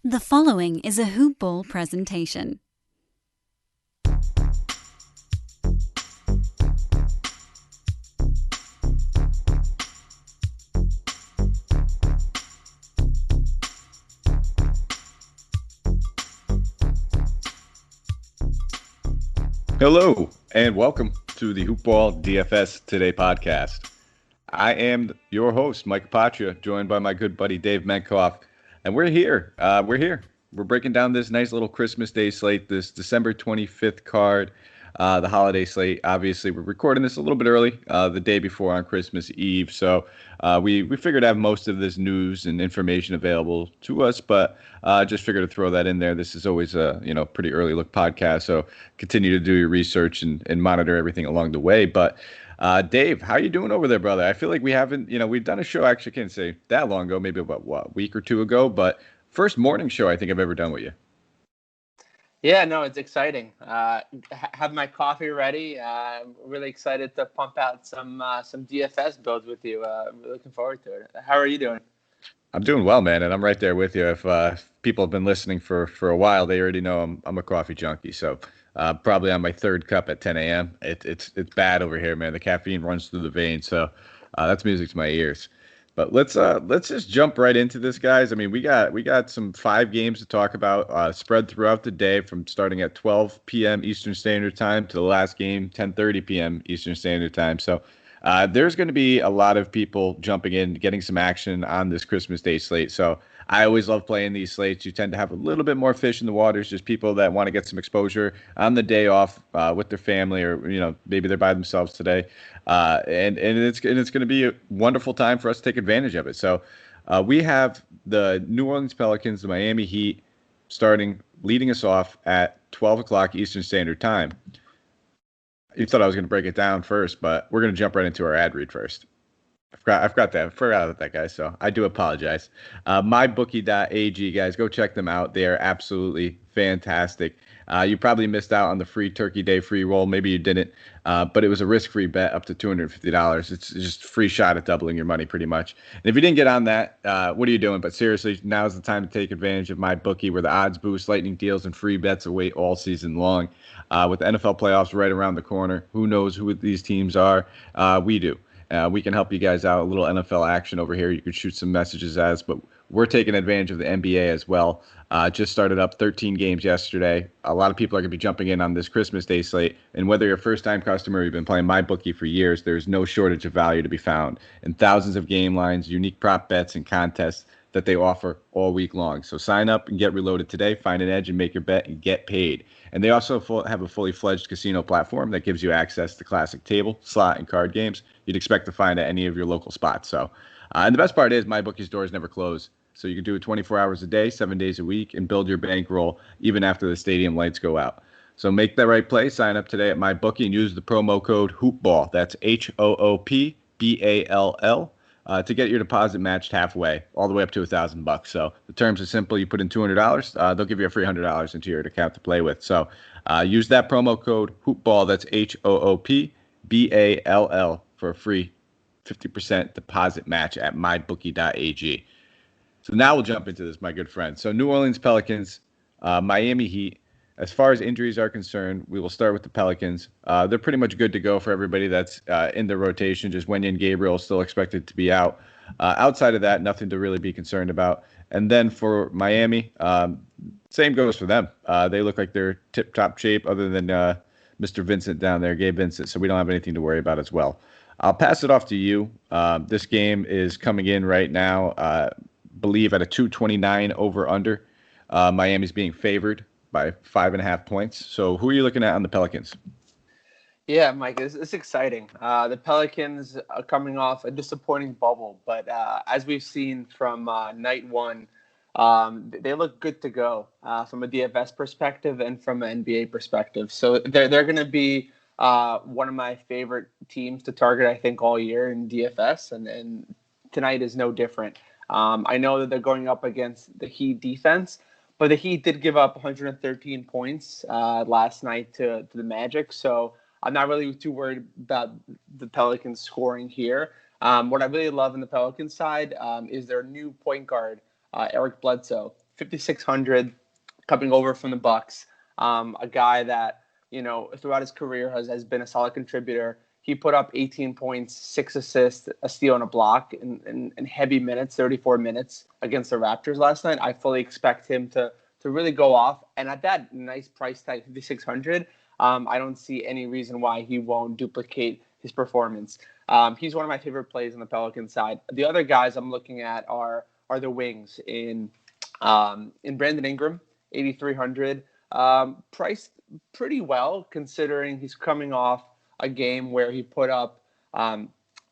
The following is a Hoop Ball presentation. Hello, and welcome to the Hoop Ball DFS Today podcast. I am your host, Mike Patria, joined by my good buddy Dave Menkoff, and we're here. We're breaking down this nice little Christmas Day slate, this December 25th card, the holiday slate. Obviously, we're recording this a little bit early, the day before on Christmas Eve, so we figured to have most of this news and information available to us, but just figured to throw that in there. This is always a pretty early look podcast, so continue to do your research and monitor everything along the way. But Dave, how you doing over there, brother? I feel like we haven't, we've done a show, actually, I can't say that long ago, maybe about a week or two ago, but first morning show I think I've ever done with you. Yeah, no, it's exciting. Have my coffee ready. Really excited to pump out some DFS builds with you. Really looking forward to it. How are you doing? I'm doing well, man, and I'm right there with you. If people have been listening for a while, they already know I'm a coffee junkie. So probably on my third cup at 10 a.m. It's bad over here, man. The caffeine runs through the veins, so that's music to my ears. But let's just jump right into this, guys. I mean, we got some 5 games to talk about, spread throughout the day from starting at 12 p.m. Eastern Standard Time to the last game 10:30 p.m. Eastern Standard Time. So there's going to be a lot of people jumping in, getting some action on this Christmas Day slate. So I always love playing these slates. You tend to have a little bit more fish in the waters, just people that want to get some exposure on the day off with their family, or maybe they're by themselves today, and it's going to be a wonderful time for us to take advantage of it. So we have the New Orleans Pelicans, the Miami Heat, leading us off at 12 o'clock Eastern Standard Time. You thought I was going to break it down first, but we're going to jump right into our ad read first. I forgot about that, guys. So I do apologize. MyBookie.ag, guys, go check them out. They are absolutely fantastic. You probably missed out on the free Turkey Day free roll. Maybe you didn't, but it was a risk-free bet up to $250. It's just a free shot at doubling your money, pretty much. And if you didn't get on that, what are you doing? But seriously, now's the time to take advantage of MyBookie, where the odds boost, lightning deals, and free bets await all season long. With the NFL playoffs right around the corner, who knows who these teams are? We do. We can help you guys out. A little NFL action over here. You could shoot some messages at us, but we're taking advantage of the NBA as well. Just started up 13 games yesterday. A lot of people are going to be jumping in on this Christmas Day slate. And whether you're a first-time customer or you've been playing MyBookie for years, there's no shortage of value to be found. And thousands of game lines, unique prop bets, and contests that they offer all week long. So sign up and get reloaded today. Find an edge and make your bet and get paid. And they also have a fully fledged casino platform that gives you access to classic table, slot, and card games you'd expect to find at any of your local spots. So, and the best part is MyBookie's doors never close. So you can do it 24 hours a day, 7 days a week, and build your bankroll even after the stadium lights go out. So make that right play. Sign up today at MyBookie and use the promo code HoopBall. That's HOOPBALL. To get your deposit matched halfway, all the way up to $1,000. So the terms are simple. You put in $200, they'll give you a free $100 into your account to play with. So use that promo code HoopBall. That's HOOPBALL for a free 50% deposit match at mybookie.ag. So now we'll jump into this, my good friend. So New Orleans Pelicans, Miami Heat. As far as injuries are concerned, we will start with the Pelicans. They're pretty much good to go for everybody that's in the rotation. Just Wenyen and Gabriel is still expected to be out. Outside of that, nothing to really be concerned about. And then for Miami, same goes for them. They look like they're tip-top shape other than Mr. Vincent down there, Gabe Vincent, so we don't have anything to worry about as well. I'll pass it off to you. This game is coming in right now, believe at a 229 over-under. Miami's being favored by 5.5 points. So who are you looking at on the Pelicans? Yeah, Mike, it's exciting. The Pelicans are coming off a disappointing bubble, but as we've seen from night one, they look good to go from a DFS perspective and from an NBA perspective. So they're going to be one of my favorite teams to target, I think, all year in DFS, and tonight is no different. I know that they're going up against the Heat defense, but the Heat did give up 113 points last night to the Magic, so I'm not really too worried about the Pelicans scoring here. What I really love in the Pelicans side is their new point guard, Eric Bledsoe 5,600 coming over from the Bucks. A guy that, throughout his career has been a solid contributor. He put up 18 points, 6 assists, a steal, and a block in heavy minutes, 34 minutes against the Raptors last night. I fully expect him to really go off. And at that nice price tag, 5,600, I don't see any reason why he won't duplicate his performance. He's one of my favorite plays on the Pelican side. The other guys I'm looking at are the wings in Brandon Ingram, 8,300, priced pretty well considering he's coming off a game where he put up an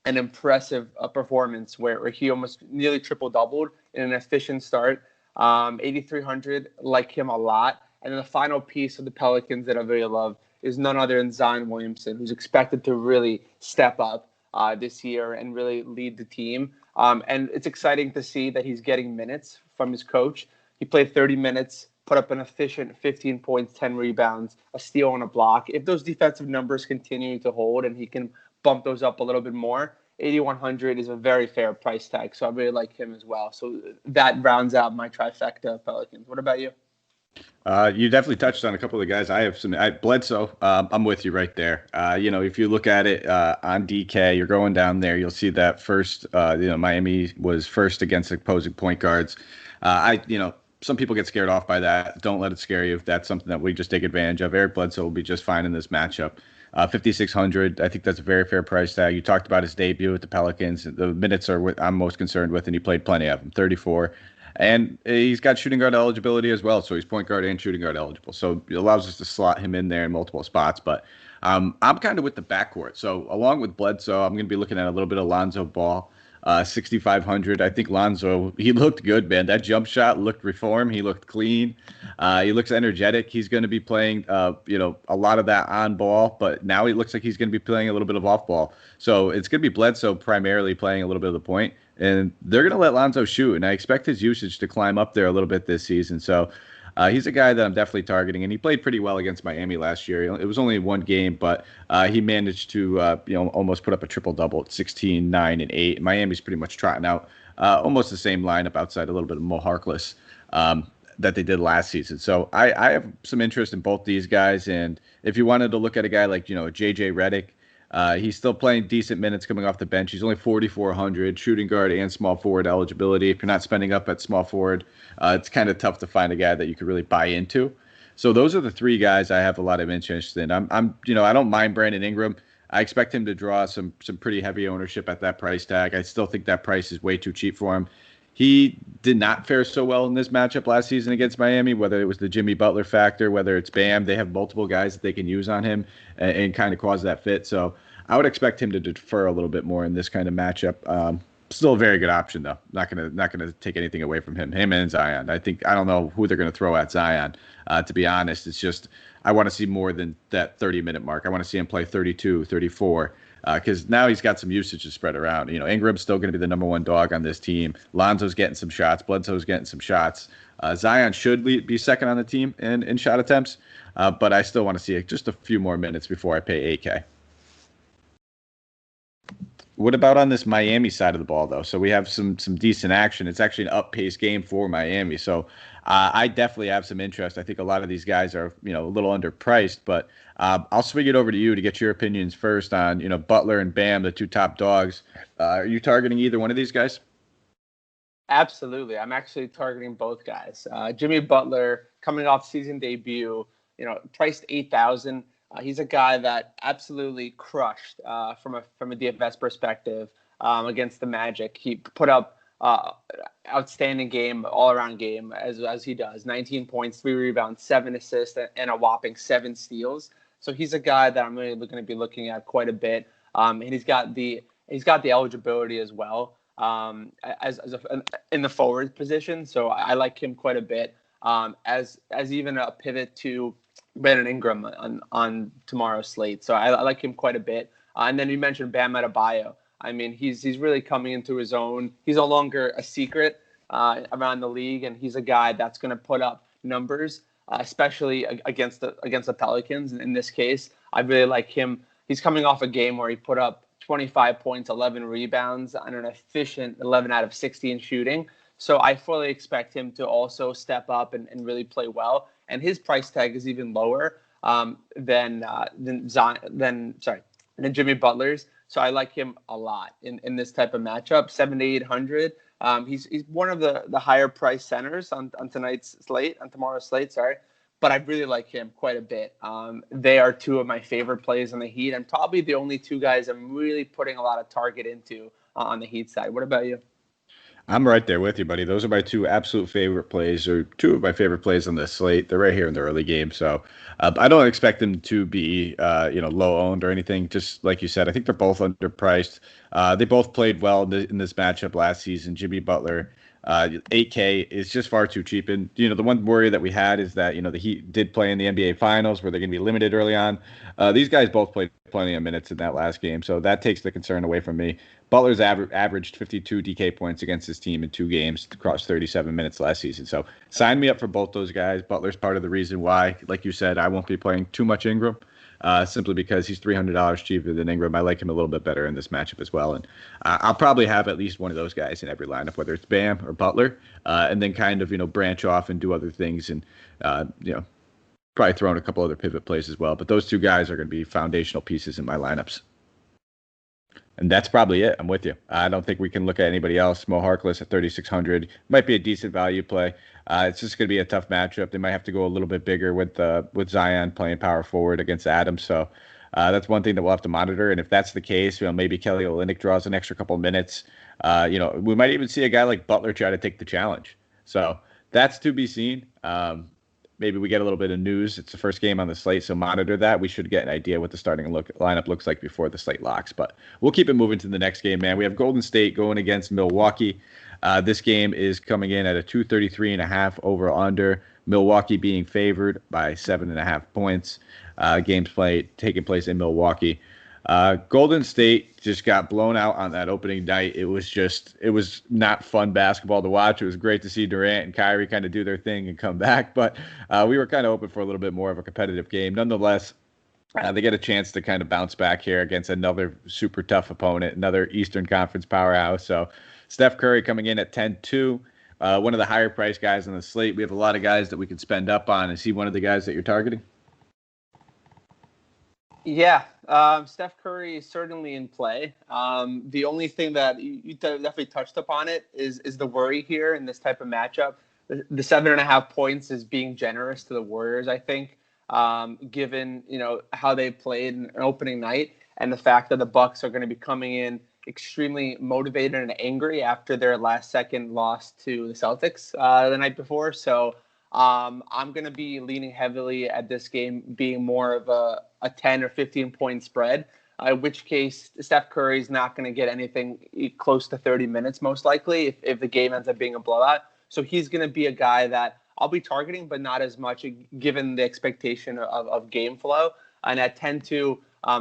impressive performance where he almost nearly triple-doubled in an efficient start. 8,300, like him a lot. And then the final piece of the Pelicans that I really love is none other than Zion Williamson, who's expected to really step up this year and really lead the team. And it's exciting to see that he's getting minutes from his coach. He played 30 minutes, put up an efficient 15 points, 10 rebounds, a steal and a block. If those defensive numbers continue to hold and he can bump those up a little bit more, 8,100 is a very fair price tag. So I really like him as well. So that rounds out my trifecta of Pelicans. What about you? You definitely touched on a couple of the guys. I have some Bledsoe. I'm with you right there. If you look at it on DK, you're going down there. You'll see that first. Miami was first against opposing point guards. Some people get scared off by that. Don't let it scare you. If that's something that we just take advantage of. Eric Bledsoe will be just fine in this matchup. 5,600. I think that's a very fair price tag. You talked about his debut with the Pelicans. The minutes are what I'm most concerned with, and he played plenty of them. 34. And he's got shooting guard eligibility as well, so he's point guard and shooting guard eligible. So it allows us to slot him in there in multiple spots. But I'm kind of with the backcourt. So along with Bledsoe, I'm going to be looking at a little bit of Lonzo Ball, 6,500. I think Lonzo, he looked good, man. That jump shot looked reformed. He looked clean. He looks energetic. He's going to be playing, a lot of that on ball. But now he looks like he's going to be playing a little bit of off ball. So it's going to be Bledsoe primarily playing a little bit of the point. And they're going to let Lonzo shoot, and I expect his usage to climb up there a little bit this season. So he's a guy that I'm definitely targeting, and he played pretty well against Miami last year. It was only one game, but he managed to almost put up a triple-double at 16, 9, and 8. Miami's pretty much trotting out almost the same lineup outside a little bit of Mo Harkless that they did last season. So I have some interest in both these guys, and if you wanted to look at a guy like J.J. Redick, he's still playing decent minutes coming off the bench. He's only 4,400, shooting guard and small forward eligibility. If you're not spending up at small forward, it's kind of tough to find a guy that you could really buy into. So those are the three guys I have a lot of interest in. I don't mind Brandon Ingram. I expect him to draw some pretty heavy ownership at that price tag. I still think that price is way too cheap for him. He did not fare so well in this matchup last season against Miami, whether it was the Jimmy Butler factor, whether it's Bam. They have multiple guys that they can use on him and kind of cause that fit. So I would expect him to defer a little bit more in this kind of matchup. Still a very good option, though. Not gonna take anything away from him and Zion. I don't know who they're going to throw at Zion. To be honest, it's just I want to see more than that 30-minute mark. I want to see him play 32, 34. Because now he's got some usage to spread around. Ingram's still going to be the number one dog on this team. Lonzo's getting some shots. Bledsoe's getting some shots. Zion should be second on the team in shot attempts, but I still want to see just a few more minutes before I pay AK. What about on this Miami side of the ball, though? So we have some decent action. It's actually an up-paced game for Miami. So I definitely have some interest. I think a lot of these guys are, a little underpriced, but I'll swing it over to you to get your opinions first on, Butler and Bam, the two top dogs. Are you targeting either one of these guys? Absolutely. I'm actually targeting both guys. Jimmy Butler, coming off season debut, priced 8,000. He's a guy that absolutely crushed from a DFS perspective against the Magic. He put up outstanding game, all-around game, as he does. 19 points, 3 rebounds, 7 assists, and a whopping 7 steals. So he's a guy that I'm really going to be looking at quite a bit. And he's got the eligibility as well in the forward position. So I like him quite a bit as even a pivot to Brandon Ingram on tomorrow's slate. So I like him quite a bit. And then you mentioned Bam Adebayo. I mean, he's really coming into his own. He's no longer a secret around the league, and he's a guy that's going to put up numbers, especially against the Pelicans. In this case, I really like him. He's coming off a game where he put up 25 points, 11 rebounds, and an efficient 11 out of 16 shooting. So I fully expect him to also step up and really play well. And his price tag is even lower than Jimmy Butler's. So I like him a lot in this type of matchup. 7,800. He's one of the higher price centers on tomorrow's slate. Sorry. But I really like him quite a bit. They are two of my favorite plays on the Heat, and probably the only two guys I'm really putting a lot of target into on the Heat side. What about you? I'm right there with you, buddy. Those are my two absolute favorite plays, or two of my favorite plays on the slate. They're right here in the early game, so I don't expect them to be, low owned or anything. Just like you said, I think they're both underpriced. They both played well in this matchup last season. Jimmy Butler, 8K is just far too cheap. And the one worry that we had is that the Heat did play in the NBA Finals, where they're going to be limited early on. These guys both played plenty of minutes in that last game, so that takes the concern away from me. Butler's averaged 52 DK points against his team in 2 games across 37 minutes last season. So sign me up for both those guys. Butler's part of the reason why, like you said, I won't be playing too much Ingram, simply because he's $300 cheaper than Ingram. I like him a little bit better in this matchup as well. And I'll probably have at least one of those guys in every lineup, whether it's Bam or Butler, and then kind of, branch off and do other things and, probably throw in a couple other pivot plays as well. But those two guys are going to be foundational pieces in my lineups. And that's probably it. I'm with you. I don't think we can look at anybody else. Mo Harkless at 3,600 might be a decent value play. It's just going to be a tough matchup. They might have to go a little bit bigger with Zion playing power forward against Adams. So that's one thing that we'll have to monitor. And if that's the case, maybe Kelly Olynyk draws an extra couple minutes. We might even see a guy like Butler try to take the challenge. So that's to be seen. Maybe we get a little bit of news. It's the first game on the slate, so monitor that. We should get an idea what the starting lineup looks like before the slate locks. But we'll keep it moving to the next game, man. We have Golden State going against Milwaukee. This game is coming in at a 233.5 over under. Milwaukee being favored by 7.5 points. Games taking place in Milwaukee. Golden State just got blown out on that opening night. It was not fun basketball to watch. It was great to see Durant and Kyrie kind of do their thing and come back, but we were kind of hoping for a little bit more of a competitive game. Nonetheless, they get a chance to kind of bounce back here against another super tough opponent, another Eastern Conference powerhouse. So Steph Curry coming in at 10-2, one of the higher priced guys on the slate. We have a lot of guys that we could spend up on. Is he one of the guys that you're targeting? Yeah, Steph Curry is certainly in play. The only thing that you definitely touched upon it is the worry here in this type of matchup. The 7.5 points is being generous to the Warriors, I think, given how they played in an opening night and the fact that the Bucks are going to be coming in extremely motivated and angry after their last second loss to the Celtics the night before. So I'm going to be leaning heavily at this game being more of a 10 or 15 point spread, in which case Steph Curry is not going to get anything close to 30 minutes, most likely, if the game ends up being a blowout. So he's going to be a guy that I'll be targeting, but not as much given the expectation of game flow. And at 10-2,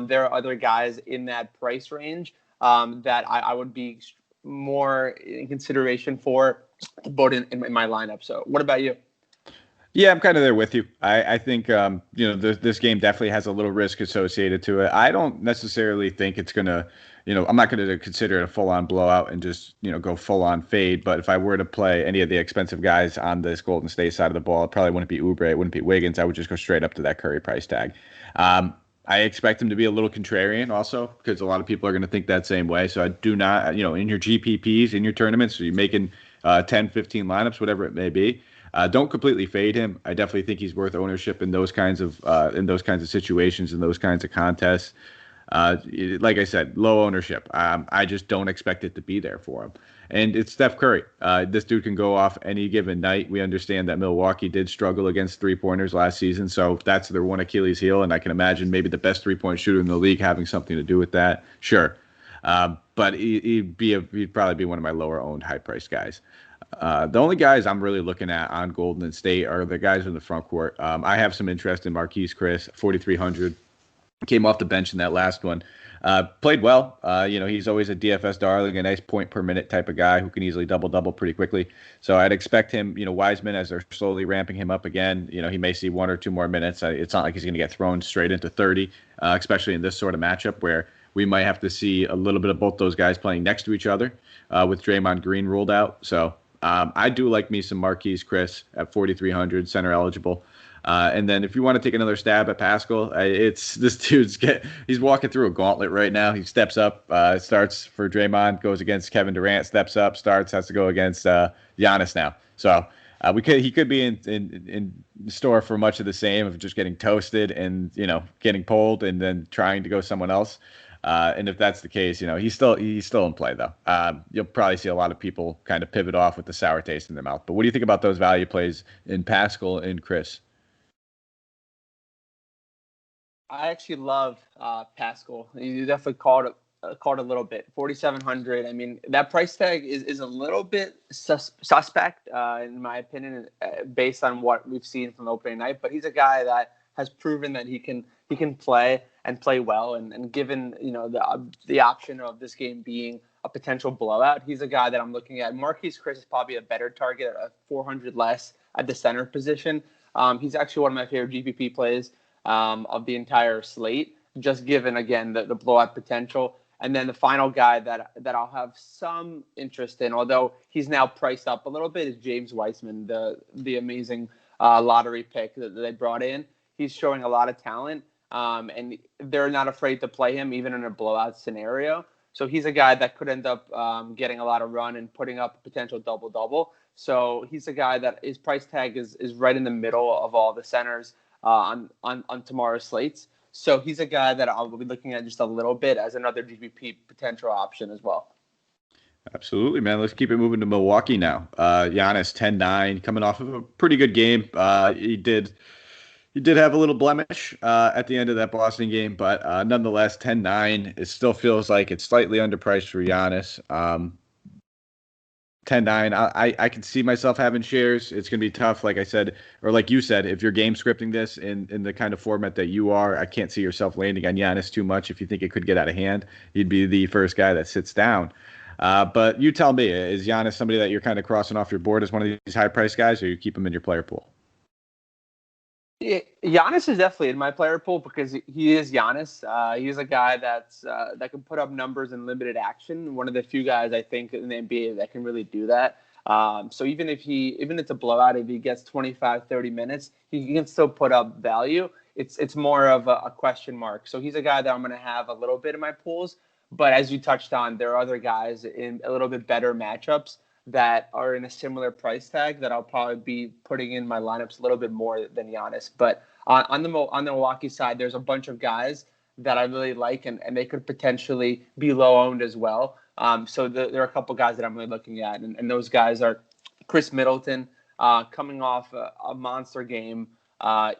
there are other guys in that price range that I would be more in consideration for to put in my lineup. So what about you? Yeah, I'm kind of there with you. I think, this game definitely has a little risk associated to it. I don't necessarily think it's going to, I'm not going to consider it a full-on blowout and just, go full-on fade. But if I were to play any of the expensive guys on this Golden State side of the ball, it probably wouldn't be Oubre, it wouldn't be Wiggins. I would just go straight up to that Curry price tag. I expect him to be a little contrarian also because a lot of people are going to think that same way. So I do not, in your GPPs, in your tournaments, so you're making 10, 15 lineups, whatever it may be. Don't completely fade him. I definitely think he's worth ownership in those kinds of situations, in those kinds of contests. Like I said, low ownership. I just don't expect it to be there for him. And it's Steph Curry. This dude can go off any given night. We understand that Milwaukee did struggle against three-pointers last season, so that's their one Achilles heel, and I can imagine maybe the best three-point shooter in the league having something to do with that. Sure. But he'd probably be one of my lower-owned, high-priced guys. The only guys I'm really looking at on Golden State are the guys in the front court. I have some interest in Marquise Chris, 4,300. Came off the bench in that last one. Played well. He's always a DFS darling, a nice point per minute type of guy who can easily double pretty quickly. So I'd expect him, Weissman, as they're slowly ramping him up again, he may see 1 or 2 more minutes. It's not like he's going to get thrown straight into 30, especially in this sort of matchup where we might have to see a little bit of both those guys playing next to each other with Draymond Green ruled out. So I do like me some Marquise Chris at 4,300, center eligible. And then if you want to take another stab at Pascal, it's this he's walking through a gauntlet right now. He steps up, starts for Draymond, goes against Kevin Durant, steps up, starts, has to go against Giannis now. So he could be in store for much of the same of just getting toasted and getting pulled and then trying to go someone else. And if that's the case, he's still in play though. You'll probably see a lot of people kind of pivot off with the sour taste in their mouth. But what do you think about those value plays in Pascal and Chris? I actually love Pascal. You definitely called a little bit. 4,700. I mean, that price tag is a little bit suspect in my opinion, based on what we've seen from opening night. But he's a guy that has proven that he can play and play well. And given the option of this game being a potential blowout, he's a guy that I'm looking at. Marquise Chris is probably a better target at 400 less at the center position. He's actually one of my favorite GPP plays of the entire slate, just given, again, the blowout potential. And then the final guy that I'll have some interest in, although he's now priced up a little bit, is James Weissman, the amazing lottery pick that they brought in. He's showing a lot of talent, and they're not afraid to play him even in a blowout scenario. So he's a guy that could end up getting a lot of run and putting up a potential double-double. So he's a guy that his price tag is right in the middle of all the centers on tomorrow's slates. So he's a guy that I'll be looking at just a little bit as another GPP potential option as well. Absolutely, man. Let's keep it moving to Milwaukee now. Giannis 10-9, coming off of a pretty good game. He did have a little blemish at the end of that Boston game, but nonetheless, 10-9. It still feels like it's slightly underpriced for Giannis. 10-9. I can see myself having shares. It's going to be tough, like I said, or like you said, if you're game scripting this in the kind of format that you are, I can't see yourself landing on Giannis too much. If you think it could get out of hand, he'd be the first guy that sits down. But you tell me, is Giannis somebody that you're kind of crossing off your board as one of these high-priced guys, or you keep him in your player pool? Yeah, Giannis is definitely in my player pool because he is Giannis. He's a guy that can put up numbers in limited action. One of the few guys I think in the NBA that can really do that. So even if it's a blowout, if he gets 25, 30 minutes, he can still put up value. It's more of a question mark. So he's a guy that I'm going to have a little bit in my pools. But as you touched on, there are other guys in a little bit better matchups that are in a similar price tag that I'll probably be putting in my lineups a little bit more than Giannis. But on the Milwaukee side, there's a bunch of guys that I really like, and they could potentially be low owned as well. So there are a couple guys that I'm really looking at, and those guys are Chris Middleton, coming off a monster game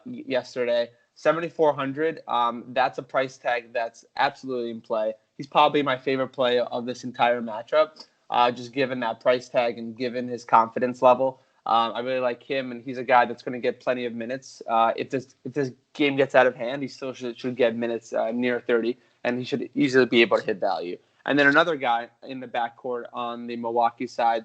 yesterday, 7,400. That's a price tag that's absolutely in play. He's probably my favorite play of this entire matchup. Just given that price tag and given his confidence level, I really like him, and he's a guy that's going to get plenty of minutes. If this game gets out of hand, he still should get minutes near 30, and he should easily be able to hit value. And then another guy in the backcourt on the Milwaukee side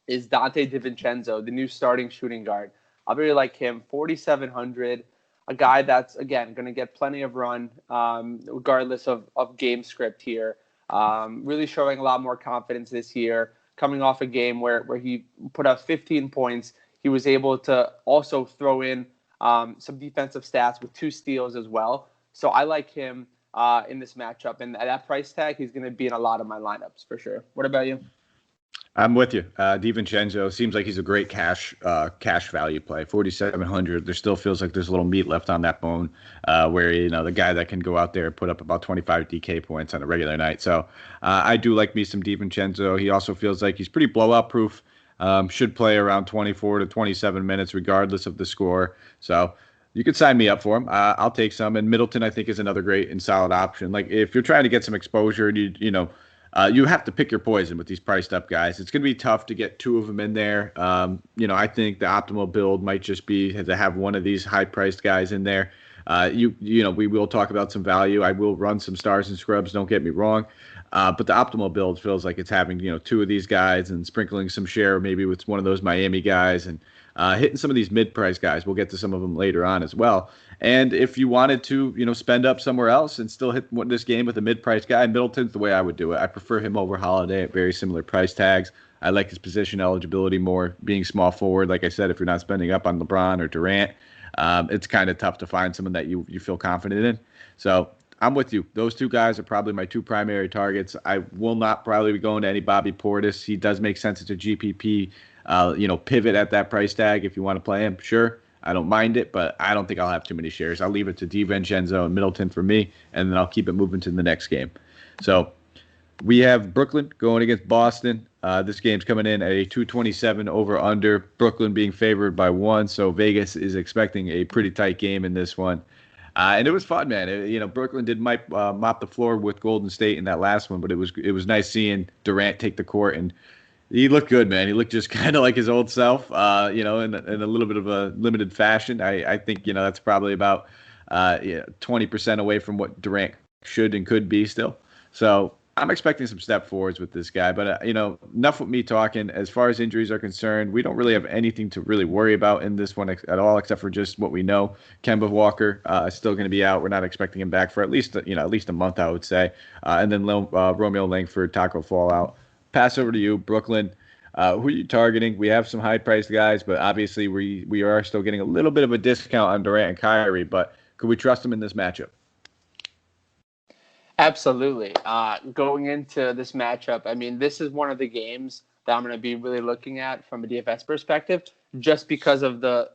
is Dante De Vincenzo, the new starting shooting guard. I really like him, 4,700. A guy that's, again, going to get plenty of run, regardless of game script here. Really showing a lot more confidence this year, coming off a game where he put up 15 points. He was able to also throw in some defensive stats with 2 steals as well. So I like him in this matchup. And at that price tag, he's going to be in a lot of my lineups for sure. What about you? I'm with you. DiVincenzo seems like he's a great cash value play. 4,700. There still feels like there's a little meat left on that bone, where the guy that can go out there and put up about 25 DK points on a regular night. So I do like me some DiVincenzo. He also feels like he's pretty blowout proof. Should play around 24 to 27 minutes regardless of the score. So you could sign me up for him. I'll take some. And Middleton, I think, is another great and solid option. Like if you're trying to get some exposure, you have to pick your poison with these priced up guys. It's going to be tough to get 2 of them in there. I think the optimal build might just be to have one of these high priced guys in there. We will talk about some value. I will run some stars and scrubs. Don't get me wrong. But the optimal build feels like it's having, 2 of these guys and sprinkling some share maybe with one of those Miami guys and hitting some of these mid-price guys. We'll get to some of them later on as well. And if you wanted to, spend up somewhere else and still hit this game with a mid-price guy, Middleton's the way I would do it. I prefer him over Holiday at very similar price tags. I like his position eligibility more, being small forward. Like I said, if you're not spending up on LeBron or Durant, it's kind of tough to find someone that you feel confident in. So I'm with you. Those two guys are probably my two primary targets. I will not probably be going to any Bobby Portis. He does make sense. It's a GPP, pivot at that price tag. If you want to play him, sure. I don't mind it, but I don't think I'll have too many shares. I'll leave it to De Vincenzo and Middleton for me, and then I'll keep it moving to the next game. So we have Brooklyn going against Boston. This game's coming in at a 227 over under. Brooklyn being favored by 1, so Vegas is expecting a pretty tight game in this one. And it was fun, man. Brooklyn did mop the floor with Golden State in that last one, but it was nice seeing Durant take the court, and he looked good, man. He looked just kind of like his old self, in a little bit of a limited fashion. I think that's probably about 20% away from what Durant should and could be still. So I'm expecting some step forwards with this guy, but enough with me talking. As far as injuries are concerned, we don't really have anything to really worry about in this one at all, except for just what we know. Kemba Walker is still going to be out. We're not expecting him back for at least a month, I would say. And then Romeo Langford, Taco Fallout. Pass over to you, Brooklyn. Who are you targeting? We have some high-priced guys, but obviously we are still getting a little bit of a discount on Durant and Kyrie. But could we trust them in this matchup? Absolutely. Going into this matchup, I mean, this is one of the games that I'm going to be really looking at from a DFS perspective, just because of the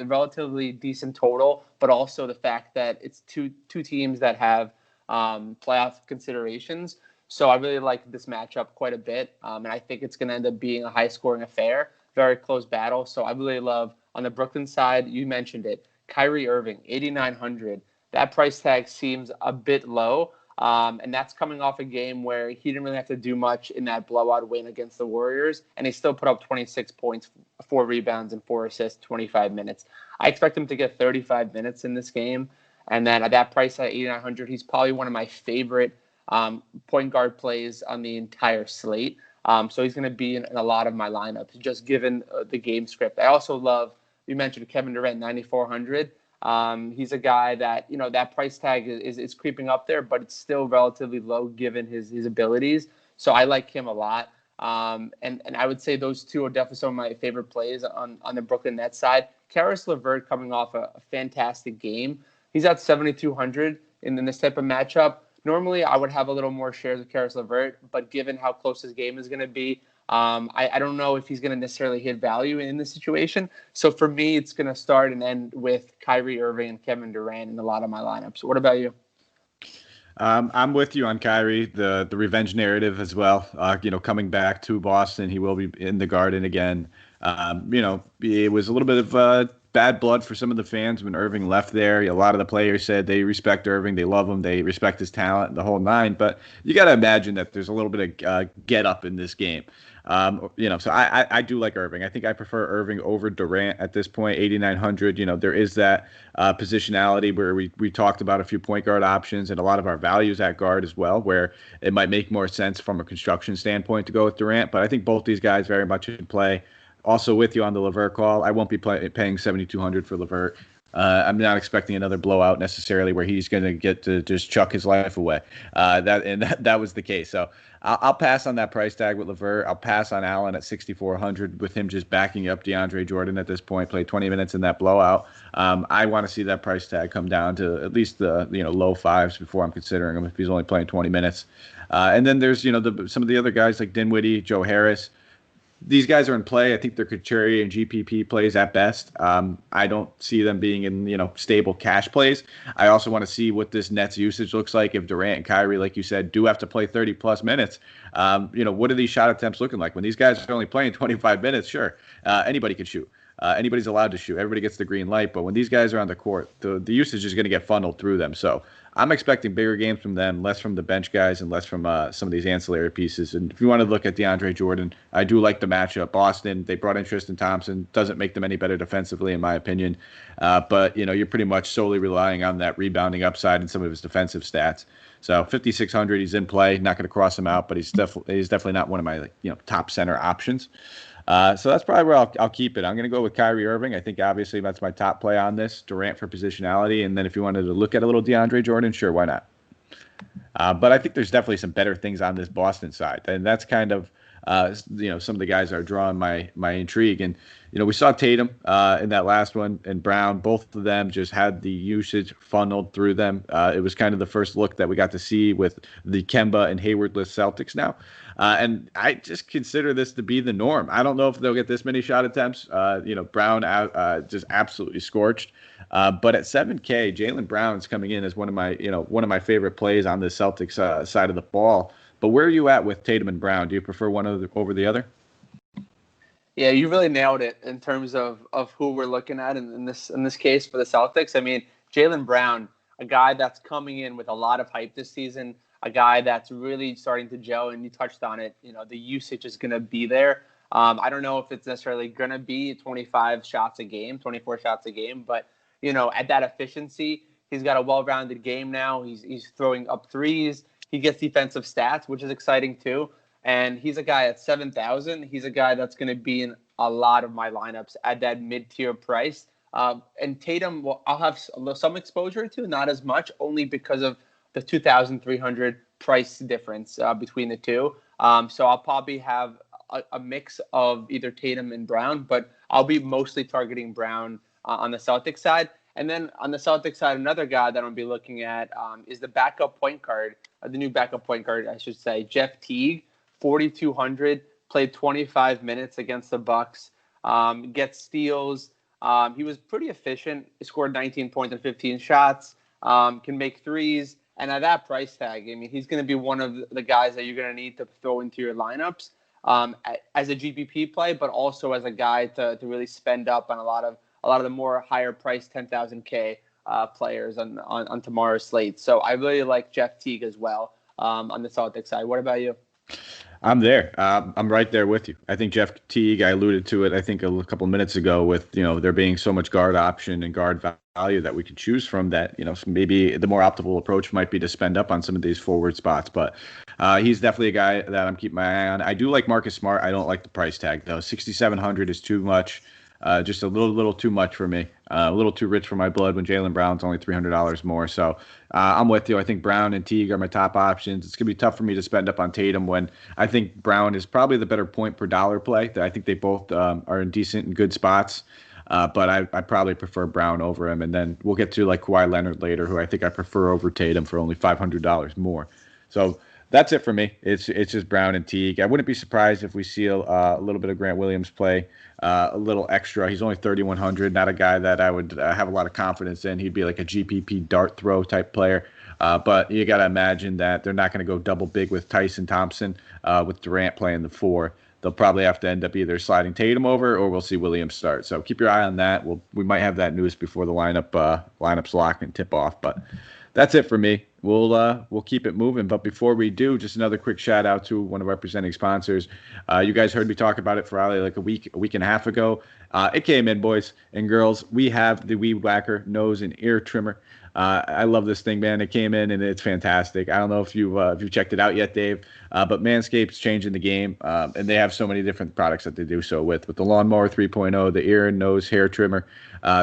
relatively decent total, but also the fact that it's two teams that have playoff considerations. So I really like this matchup quite a bit, and I think it's going to end up being a high-scoring affair, very close battle. So I really love, on the Brooklyn side, you mentioned it, Kyrie Irving, 8,900. That price tag seems a bit low, and that's coming off a game where he didn't really have to do much in that blowout win against the Warriors, and he still put up 26 points, 4 rebounds, and 4 assists, 25 minutes. I expect him to get 35 minutes in this game, and then at that price at 8,900, he's probably one of my favorite point guard plays on the entire slate. So he's going to be in a lot of my lineups, just given the game script. I also love, you mentioned Kevin Durant, 9,400. He's a guy that, that price tag is creeping up there, but it's still relatively low given his abilities. So I like him a lot. And I would say those two are definitely some of my favorite plays on the Brooklyn Nets side. Karis LeVert coming off a fantastic game. He's at 7,200 in this type of matchup. Normally, I would have a little more shares of Karis LeVert, but given how close his game is going to be, I don't know if he's going to necessarily hit value in this situation. So for me, it's going to start and end with Kyrie Irving and Kevin Durant in a lot of my lineups. What about you? I'm with you on Kyrie, the revenge narrative as well. Coming back to Boston, he will be in the Garden again. It was a little bit of bad blood for some of the fans when Irving left there. A lot of the players said they respect Irving, they love him, they respect his talent, the whole nine. But you got to imagine that there's a little bit of get up in this game. So I do like Irving. I think I prefer Irving over Durant at this point, 8,900. There is that positionality where we talked about a few point guard options and a lot of our values at guard as well, where it might make more sense from a construction standpoint to go with Durant. But I think both these guys very much in play. Also with you on the LeVert call, I won't be paying 7,200 for LeVert. I'm not expecting another blowout necessarily where he's going to get to just chuck his life away. That was the case. So I'll pass on that price tag with LeVert. I'll pass on Allen at 6,400 with him just backing up DeAndre Jordan at this point. Played 20 minutes in that blowout. I want to see that price tag come down to at least the low fives before I'm considering him if he's only playing 20 minutes. And then there's some of the other guys like Dinwiddie, Joe Harris. These guys are in play. I think they're Kachuri and GPP plays at best. I don't see them being in stable cash plays. I also want to see what this Nets usage looks like if Durant and Kyrie, like you said, do have to play 30 plus minutes. What are these shot attempts looking like when these guys are only playing 25 minutes? Sure, anybody can shoot. Anybody's allowed to shoot. Everybody gets the green light. But when these guys are on the court, the usage is going to get funneled through them. So I'm expecting bigger games from them, less from the bench guys and less from some of these ancillary pieces. And if you want to look at DeAndre Jordan, I do like the matchup. Boston, they brought in Tristan Thompson. Doesn't make them any better defensively, in my opinion. But you're pretty much solely relying on that rebounding upside and some of his defensive stats. So 5,600, he's in play. Not going to cross him out, but he's definitely not one of my top center options. So that's probably where I'll keep it. I'm going to go with Kyrie Irving. I think obviously that's my top play on this. Durant for positionality. And then if you wanted to look at a little DeAndre Jordan, sure, why not? But I think there's definitely some better things on this Boston side. And that's kind of Some of the guys are drawing my intrigue. And, we saw Tatum in that last one and Brown. Both of them just had the usage funneled through them. It was kind of the first look that we got to see with the Kemba and Hayward-less Celtics now. And I just consider this to be the norm. I don't know if they'll get this many shot attempts. Brown just absolutely scorched. But at 7K, Jaylen Brown is coming in as one of my favorite plays on the Celtics side of the ball. But where are you at with Tatum and Brown? Do you prefer one over the other? Yeah, you really nailed it in terms of who we're looking at in this case for the Celtics. I mean, Jaylen Brown, a guy that's coming in with a lot of hype this season, a guy that's really starting to gel, and you touched on it. The usage is going to be there. I don't know if it's necessarily going to be 25 shots a game, 24 shots a game, but at that efficiency, he's got a well-rounded game now. He's throwing up threes. He gets defensive stats, which is exciting too. And he's a guy at 7,000. He's a guy that's going to be in a lot of my lineups at that mid-tier price. And Tatum, I'll have some exposure to, not as much, only because of the 2,300 price difference between the two. So I'll probably have a mix of either Tatum and Brown, but I'll be mostly targeting Brown on the Celtics side. And then on the Celtics side, another guy that I'll be looking at is the backup point guard, the new backup point guard, I should say, Jeff Teague, 4,200, played 25 minutes against the Bucks, gets steals. He was pretty efficient. He scored 19 points and 15 shots, can make threes. And at that price tag, I mean, he's going to be one of the guys that you're going to need to throw into your lineups as a GPP play, but also as a guy to really spend up on a lot of the more higher priced 10,000K players on tomorrow's slate. So I really like Jeff Teague as well on the Celtics side. What about you? I'm there. I'm right there with you. I think Jeff Teague, I alluded to it, I think a couple of minutes ago with, there being so much guard option and guard value that we could choose from that, maybe the more optimal approach might be to spend up on some of these forward spots. But he's definitely a guy that I'm keeping my eye on. I do like Marcus Smart. I don't like the price tag, though. 6,700 is too much. Just a little too much for me. A little too rich for my blood when Jaylen Brown's only $300 more. So I'm with you. I think Brown and Teague are my top options. It's going to be tough for me to spend up on Tatum when I think Brown is probably the better point per dollar play. I think they both are in decent and good spots. But I probably prefer Brown over him. And then we'll get to like Kawhi Leonard later, who I think I prefer over Tatum for only $500 more. So that's it for me. It's just Brown and Teague. I wouldn't be surprised if we see a little bit of Grant Williams play, a little extra. He's only 3,100, not a guy that I would have a lot of confidence in. He'd be like a GPP dart throw type player. But you got to imagine that they're not going to go double big with Tyson Thompson with Durant playing the 4. They'll probably have to end up either sliding Tatum over or we'll see Williams start. So keep your eye on that. We might have that news before the lineups lock and tip off. But that's it for me. We'll keep it moving. But before we do, just another quick shout out to one of our presenting sponsors. You guys heard me talk about it for probably like a week and a half ago. It came in, boys and girls. We have the Weed Whacker nose and ear trimmer. I love this thing, man. It came in and it's fantastic. I don't know if you've checked it out yet, Dave, but Manscaped's changing the game, and they have so many different products that they do so with the Lawnmower 3.0, the ear and nose hair trimmer.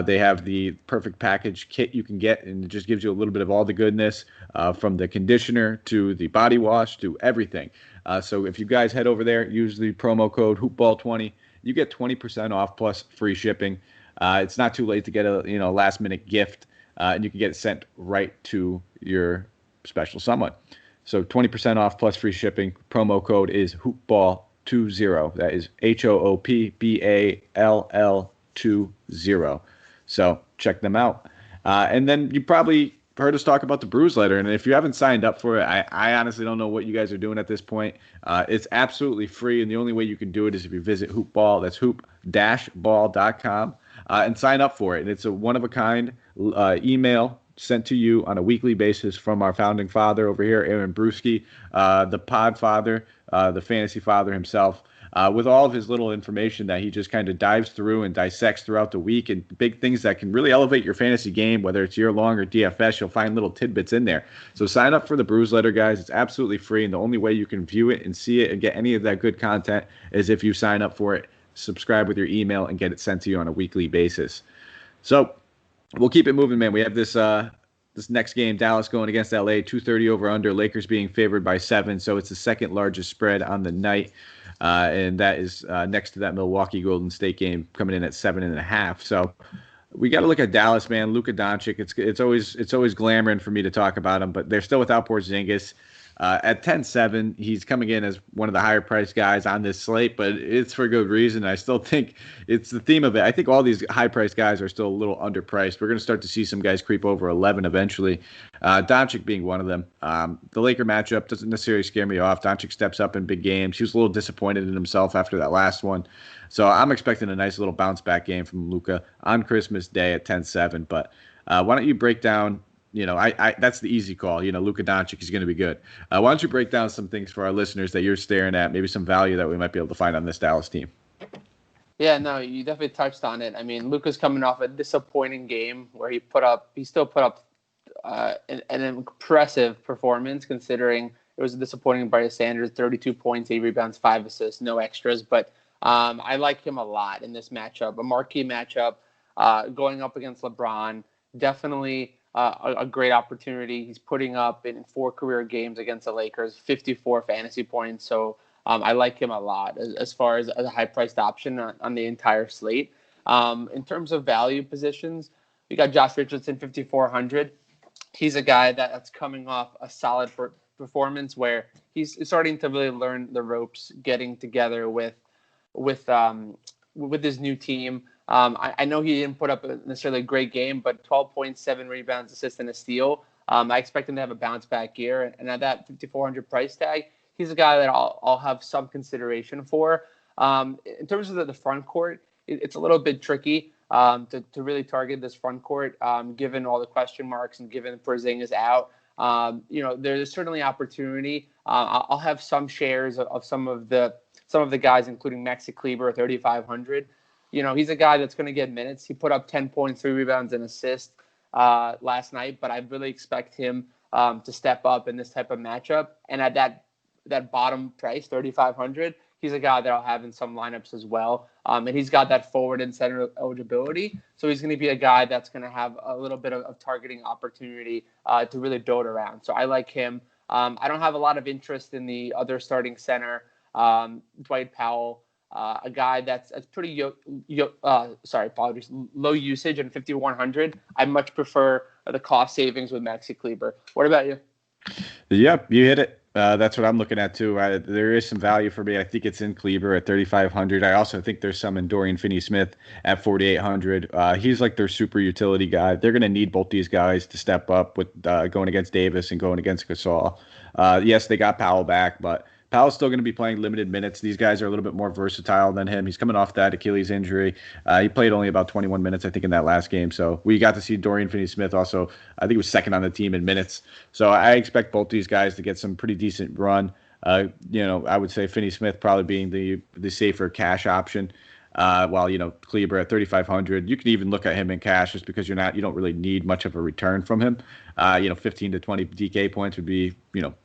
They have the perfect package kit you can get, and it just gives you a little bit of all the goodness, from the conditioner to the body wash to everything. So if you guys head over there, use the promo code HoopBall20, you get 20% off plus free shipping. It's not too late to get a last minute gift. And you can get it sent right to your special someone. So 20% off plus free shipping. Promo code is hoopball20. That is HOOPBALL20. So check them out. And then you probably heard us talk about the Brews Letter. And if you haven't signed up for it, I honestly don't know what you guys are doing at this point. It's absolutely free. And the only way you can do it is if you visit Hoopball. That's hoop-ball.com. And sign up for it. And it's a one-of-a-kind email sent to you on a weekly basis from our founding father over here, Aaron Brewski, the pod father, the fantasy father himself, with all of his little information that he just kind of dives through and dissects throughout the week, and big things that can really elevate your fantasy game, whether it's year-long or DFS. You'll find little tidbits in there. So sign up for the Brews Letter, guys. It's absolutely free, and the only way you can view it and see it and get any of that good content is if you sign up for it, subscribe with your email, and get it sent to you on a weekly basis. So we'll keep it moving, man. We have this this next game, Dallas going against LA, 230 over under, Lakers being favored by 7. So it's the second largest spread on the night. And that is next to that Milwaukee Golden State game coming in at 7.5. So we got to look at Dallas, man. Luka Doncic. It's always glamoring for me to talk about him, but they're still without Porzingis. At 10-7, he's coming in as one of the higher priced guys on this slate, but it's for good reason. I still think it's the theme of it. I think all these high priced guys are still a little underpriced. We're going to start to see some guys creep over 11 eventually. Doncic being one of them. The Laker matchup doesn't necessarily scare me off. Doncic steps up in big games. He was a little disappointed in himself after that last one. So I'm expecting a nice little bounce back game from Luka on Christmas Day at 10-7. But why don't you break down, that's the easy call. Luka Doncic is going to be good. Why don't you break down some things for our listeners that you're staring at, maybe some value that we might be able to find on this Dallas team? Yeah, no, you definitely touched on it. I mean, Luka's coming off a disappointing game where he still put up an impressive performance considering it was a disappointing Barry Sanders, 32 points, 8 rebounds, 5 assists, no extras. But I like him a lot in this matchup, a marquee matchup going up against LeBron. Definitely a great opportunity. He's putting up in 4 career games against the Lakers, 54 fantasy points. So I like him a lot as far as a high-priced option on the entire slate. In terms of value positions, we got Josh Richardson, 5,400. He's a guy that's coming off a solid performance where he's starting to really learn the ropes, getting together with his new team. I know he didn't put up necessarily a great game, but 12.7 rebounds, assist, and a steal. I expect him to have a bounce back year. And at that 5,400 price tag, he's a guy that I'll have some consideration for. In terms of the front court, it's a little bit tricky to really target this front court, given all the question marks and given Porzingis out. There's certainly opportunity. I'll have some shares of some of the guys, including Maxi Kleber, 3,500. He's a guy that's going to get minutes. He put up 10 points, 3 rebounds, and assist last night, but I really expect him to step up in this type of matchup. And at that bottom price, 3,500, he's a guy that I'll have in some lineups as well. And he's got that forward and center eligibility. So he's going to be a guy that's going to have a little bit of targeting opportunity to really build around. So I like him. I don't have a lot of interest in the other starting center, Dwight Powell. A guy that's pretty low usage and 5,100. I much prefer the cost savings with Maxi Kleber. What about you? Yep, you hit it. That's what I'm looking at too. There is some value for me. I think it's in Kleber at 3,500. I also think there's some in Dorian Finney-Smith at 4,800. He's like their super utility guy. They're going to need both these guys to step up with going against Davis and going against Gasol. Yes, they got Powell back, but Powell's still going to be playing limited minutes. These guys are a little bit more versatile than him. He's coming off that Achilles injury. He played only about 21 minutes, I think, in that last game. So we got to see Dorian Finney-Smith also. I think he was second on the team in minutes. So I expect both these guys to get some pretty decent run. I would say Finney-Smith probably being the safer cash option. While Kleber at 3,500, you can even look at him in cash just because you don't really need much of a return from him. 15 to 20 DK points would be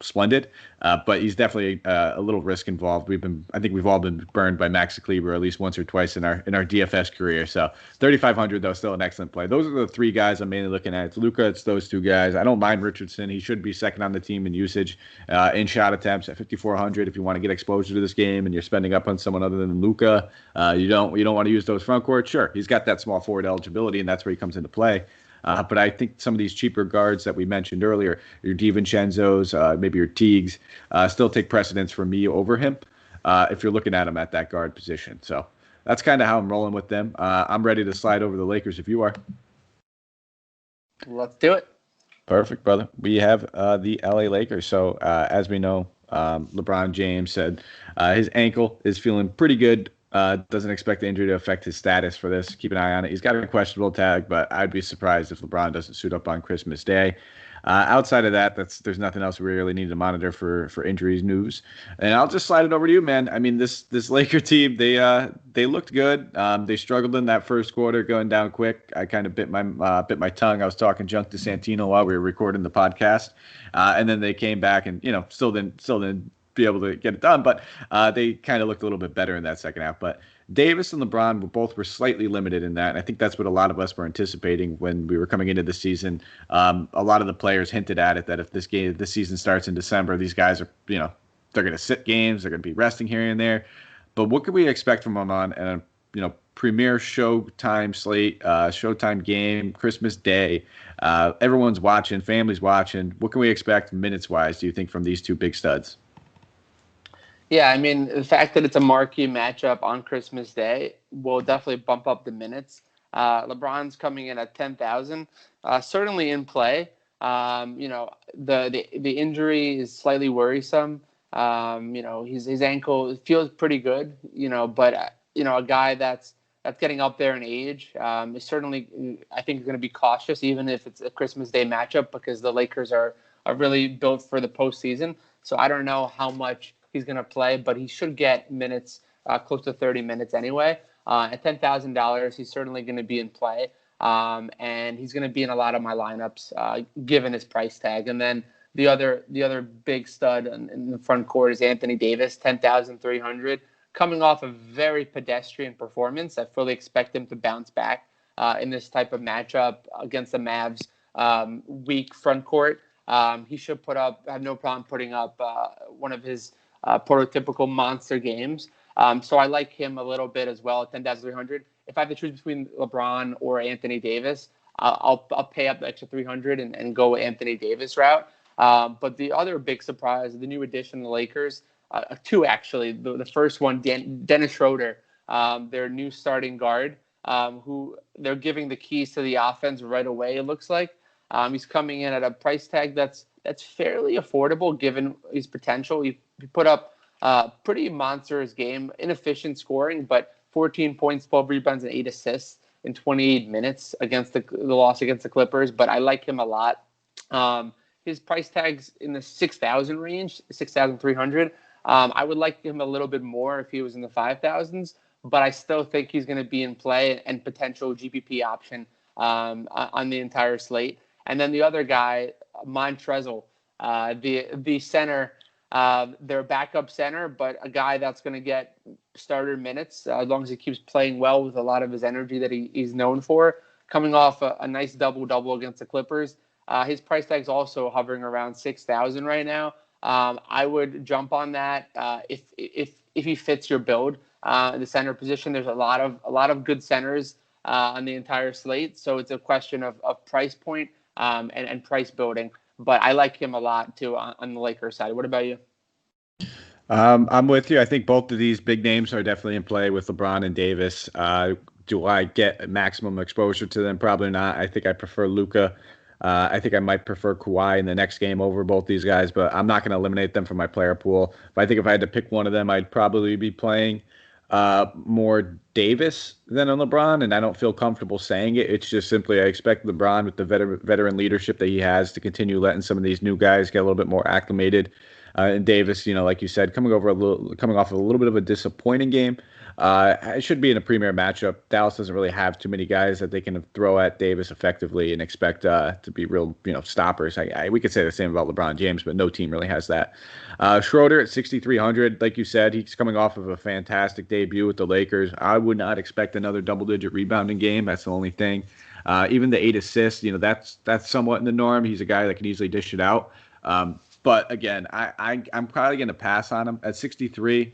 splendid, but he's definitely a little risk involved. I think we've all been burned by Maxi Kleber at least once or twice in our DFS career. So 3,500 though, still an excellent play. Those are the 3 guys I'm mainly looking at. It's Luka, it's those 2 guys. I don't mind Richardson. He should be second on the team in usage, in shot attempts at 5,400. If you want to get exposure to this game and you're spending up on someone other than Luka, you don't want to use those front court. Sure, he's got that small forward eligibility, and that's where he comes into play. But I think some of these cheaper guards that we mentioned earlier, your De Vincenzos, maybe your Teagues, still take precedence for me over him if you're looking at him at that guard position. So that's kind of how I'm rolling with them. I'm ready to slide over the Lakers if you are. Let's do it. Perfect, brother. We have the LA Lakers. So as we know, LeBron James said his ankle is feeling pretty good. Doesn't expect the injury to affect his status for this. Keep an eye on it. He's got a questionable tag, but I'd be surprised if LeBron doesn't suit up on Christmas Day. Outside of that, there's nothing else we really need to monitor for injuries news. And I'll just slide it over to you, man. I mean, this Laker team, they looked good. They struggled in that first quarter, going down quick. I kind of bit my tongue. I was talking junk to Santino while we were recording the podcast, and then they came back and still didn't be able to get it done. But they kind of looked a little bit better in that second half. But Davis and LeBron were slightly limited in that. And I think that's what a lot of us were anticipating when we were coming into the season. A lot of the players hinted at it that if this season starts in December, these guys are, they're going to sit games, they're going to be resting here and there. But what can we expect from them on a premier Showtime slate, Showtime game, Christmas Day? Everyone's watching, families watching. What can we expect minutes-wise, do you think, from these two big studs? Yeah, I mean, the fact that it's a marquee matchup on Christmas Day will definitely bump up the minutes. LeBron's coming in at 10,000, certainly in play. The injury is slightly worrisome. His ankle feels pretty good, but a guy that's getting up there in age is certainly, I think, going to be cautious, even if it's a Christmas Day matchup, because the Lakers are really built for the postseason. So I don't know how much he's going to play, but he should get minutes, close to 30 minutes anyway. At $10,000, he's certainly going to be in play, and he's going to be in a lot of my lineups, given his price tag. And then the other big stud in the front court is Anthony Davis, 10,300, coming off a very pedestrian performance. I fully expect him to bounce back in this type of matchup against the Mavs' weak front court. He should have no problem putting up one of his prototypical monster games. So I like him a little bit as well at 10,300. If I have to choose between LeBron or Anthony Davis, I'll pay up the extra 300 and go Anthony Davis route. But the other big surprise, the new addition to the Lakers, two actually. The first one, Dennis Schroeder, their new starting guard, who they're giving the keys to the offense right away, it looks like. He's coming in at a price tag that's fairly affordable given his potential. He put up pretty monstrous game, inefficient scoring, but 14 points, 12 rebounds, and 8 assists in 28 minutes against the loss against the Clippers. But I like him a lot. His price tag's in the 6,000 range, 6,300. I would like him a little bit more if he was in the 5,000s, but I still think he's going to be in play and potential GPP option on the entire slate. And then the other guy, Montrezl, the center, their backup center, but a guy that's going to get starter minutes as long as he keeps playing well with a lot of his energy that he's known for. Coming off a nice double-double against the Clippers. His price tag's also hovering around 6,000 right now. I would jump on that if he fits your build. The center position, there's a lot of good centers on the entire slate, so it's a question of price point and price building. But I like him a lot too on the Lakers side. What about you? I'm with you. I think both of these big names are definitely in play with LeBron and Davis. Do I get maximum exposure to them? Probably not. I think I prefer Luka. I think I might prefer Kawhi in the next game over both these guys, but I'm not going to eliminate them from my player pool. But I think if I had to pick one of them, I'd probably be playing more Davis than on LeBron, and I don't feel comfortable saying it. It's just simply I expect LeBron, with the veteran leadership that he has, to continue letting some of these new guys get a little bit more acclimated. And Davis, like you said, coming off of a little bit of a disappointing game. It should be in a premier matchup. Dallas doesn't really have too many guys that they can throw at Davis effectively and expect to be real, stoppers. We could say the same about LeBron James, but no team really has that. Schroeder at 6,300, like you said, he's coming off of a fantastic debut with the Lakers. I would not expect another double-digit rebounding game. That's the only thing. Even the 8 assists, that's somewhat in the norm. He's a guy that can easily dish it out. But again, I'm probably going to pass on him at 63.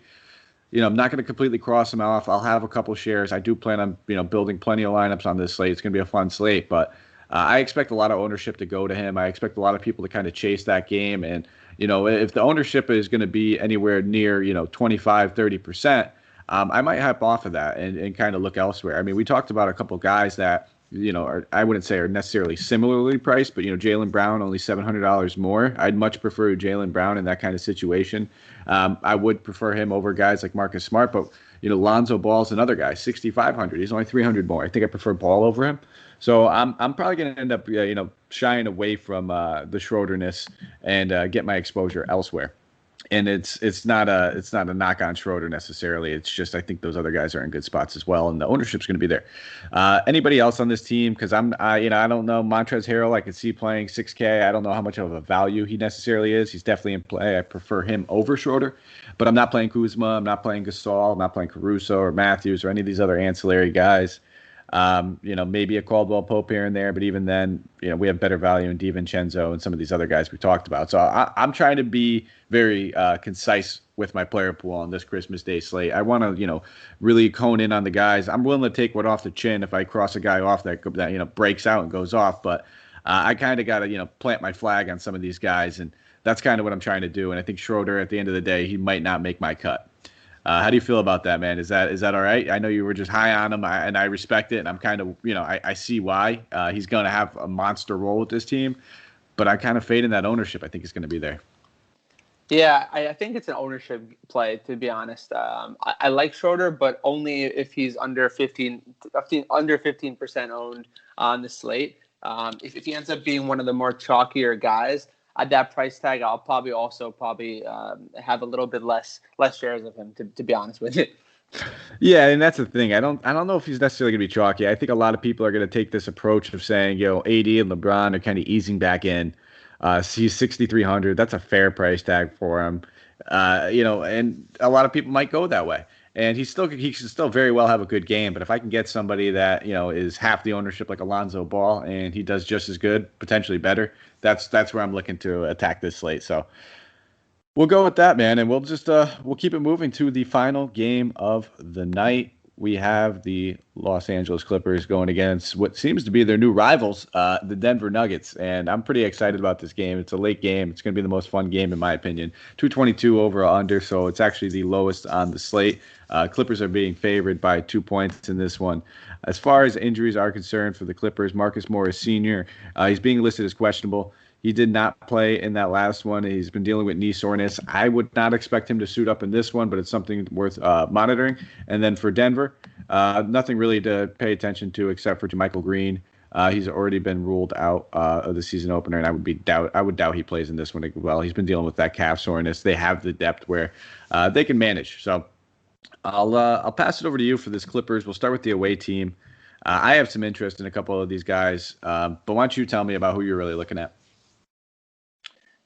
I'm not going to completely cross him off. I'll have a couple shares. I do plan on, building plenty of lineups on this slate. It's going to be a fun slate, but I expect a lot of ownership to go to him. I expect a lot of people to kind of chase that game. And, if the ownership is going to be anywhere near, 25, 30%, I might hop off of that and kind of look elsewhere. I mean, we talked about a couple guys that, I wouldn't say are necessarily similarly priced, but, Jaylen Brown, only $700 more. I'd much prefer Jaylen Brown in that kind of situation. I would prefer him over guys like Marcus Smart, but, Lonzo Ball's another guy, 6,500. He's only 300 more. I think I prefer Ball over him. So I'm probably going to end up, shying away from the Schroeder-ness and get my exposure elsewhere. And it's not a knock on Schroeder necessarily. It's just I think those other guys are in good spots as well, and the ownership's going to be there. Anybody else on this team? Because I don't know Montrezl Harrell. I could see playing 6K. I don't know how much of a value he necessarily is. He's definitely in play. I prefer him over Schroeder, but I'm not playing Kuzma. I'm not playing Gasol. I'm not playing Caruso or Matthews or any of these other ancillary guys. Maybe a Caldwell Pope here and there, but even then, we have better value in De Vincenzo and some of these other guys we talked about. So I'm trying to be very concise with my player pool on this Christmas Day slate. I want to, really hone in on the guys. I'm willing to take one off the chin if I cross a guy off that breaks out and goes off, but I kind of got to, plant my flag on some of these guys, and that's kind of what I'm trying to do. And I think Schroeder, at the end of the day, he might not make my cut. How do you feel about that, man? Is that all right? I know you were just high on him, and I respect it, and I'm kind of, I see why. He's going to have a monster role with this team, but I kind of fade in that ownership. I think he's going to be there. Yeah, I think it's an ownership play, to be honest. I like Schroeder, but only if he's under 15% owned on the slate. If he ends up being one of the more chalkier guys, at that price tag, I'll probably have a little bit less shares of him, to be honest with you. Yeah, and that's the thing. I don't know if he's necessarily going to be chalky. I think a lot of people are going to take this approach of saying, AD and LeBron are kind of easing back in. He's 6,300. That's a fair price tag for him. And a lot of people might go that way. And he should still very well have a good game. But if I can get somebody that, is half the ownership like Alonzo Ball and he does just as good, potentially better, that's where I'm looking to attack this slate. So we'll go with that, man. And we'll just we'll keep it moving to the final game of the night. We have the Los Angeles Clippers going against what seems to be their new rivals, the Denver Nuggets. And I'm pretty excited about this game. It's a late game. It's going to be the most fun game, in my opinion. 222 over or under, so it's actually the lowest on the slate. Clippers are being favored by 2 points in this one. As far as injuries are concerned for the Clippers, Marcus Morris Sr., he's being listed as questionable. He did not play in that last one. He's been dealing with knee soreness. I would not expect him to suit up in this one, but it's something worth monitoring. And then for Denver, nothing really to pay attention to except for Michael Green. He's already been ruled out of the season opener, and I would doubt he plays in this one as well. He's been dealing with that calf soreness. They have the depth where they can manage. So I'll pass it over to you for this Clippers. We'll start with the away team. I have some interest in a couple of these guys, but why don't you tell me about who you're really looking at?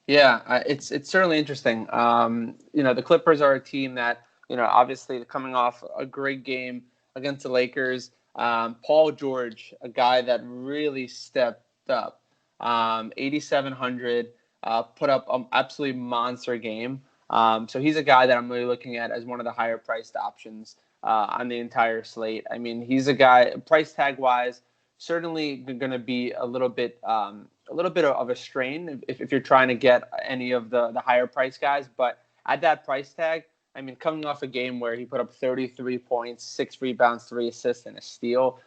Yeah, it's certainly interesting. The Clippers are a team that, obviously coming off a great game against the Lakers. Paul George, a guy that really stepped up, 8,700, put up an absolutely monster game. So he's a guy that I'm really looking at as one of the higher priced options on the entire slate. I mean, he's a guy, price tag wise, certainly going to be a little bit of a strain if you're trying to get any of the higher price guys. But at that price tag, I mean, coming off a game where he put up 33 points, 6 rebounds, 3 assists, and a steal,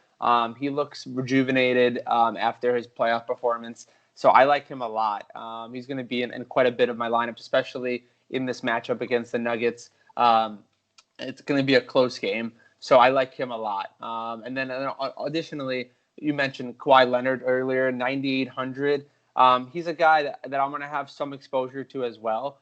he looks rejuvenated after his playoff performance. So I like him a lot. He's going to be in quite a bit of my lineups, especially in this matchup against the Nuggets. It's going to be a close game. So I like him a lot. And then additionally, you mentioned Kawhi Leonard earlier, 9,800. He's a guy that I'm going to have some exposure to as well.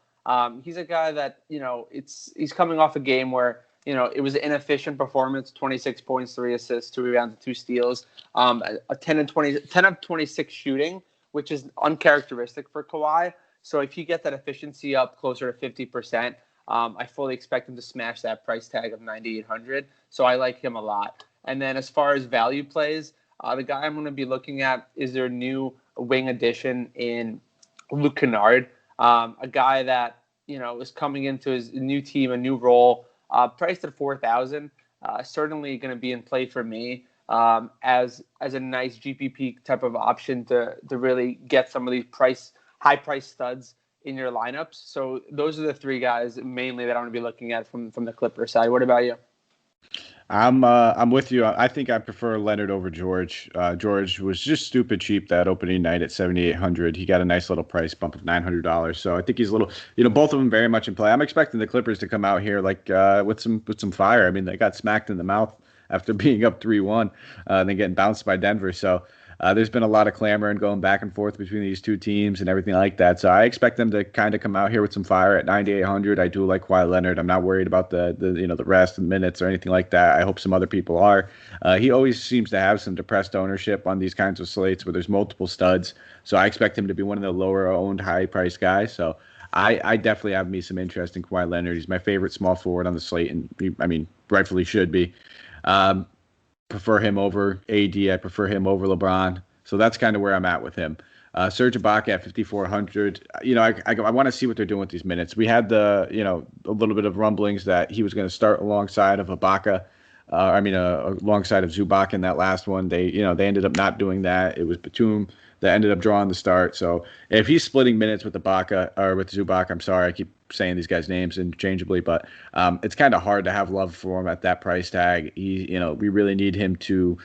He's a guy that, he's coming off a game where, it was an inefficient performance, 26 points, 3 assists, 2 rebounds, 2 steals, a 10 of 26 shooting, which is uncharacteristic for Kawhi. So if you get that efficiency up closer to 50%, I fully expect him to smash that price tag of 9,800. So I like him a lot. And then as far as value plays, the guy I'm going to be looking at is their new wing addition in Luke Kennard, a guy that, is coming into his new team, a new role, priced at 4,000. Certainly going to be in play for me as a nice GPP type of option to really get some of these high price studs in your lineups. So those are the 3 guys mainly that I'm going to be looking at from the Clippers side. What about you? I'm with you. I think I prefer Leonard over George. George was just stupid cheap that opening night at 7,800. He got a nice little price bump of $900. So I think he's a little, both of them very much in play. I'm expecting the Clippers to come out here with some fire. I mean, they got smacked in the mouth after being up 3-1, and then getting bounced by Denver. So There's been a lot of clamor and going back and forth between these two teams and everything like that. So I expect them to kind of come out here with some fire at 9,800. I do like Kawhi Leonard. I'm not worried about the rest and minutes or anything like that. I hope some other people are. He always seems to have some depressed ownership on these kinds of slates where there's multiple studs. So I expect him to be one of the lower owned, high priced guys. So I definitely have me some interest in Kawhi Leonard. He's my favorite small forward on the slate, and rightfully should be. Prefer him over AD. I prefer him over LeBron. So that's kind of where I'm at with him. Serge Ibaka at 5,400. I want to see what they're doing with these minutes. We had a little bit of rumblings that he was going to start alongside of Ibaka. Alongside of Zubac in that last one. They ended up not doing that. It was Batum that ended up drawing the start. So if he's splitting minutes with Ibaka or with Zubac, I'm sorry, I keep saying these guys' names interchangeably, but it's kind of hard to have love for him at that price tag. We really need him to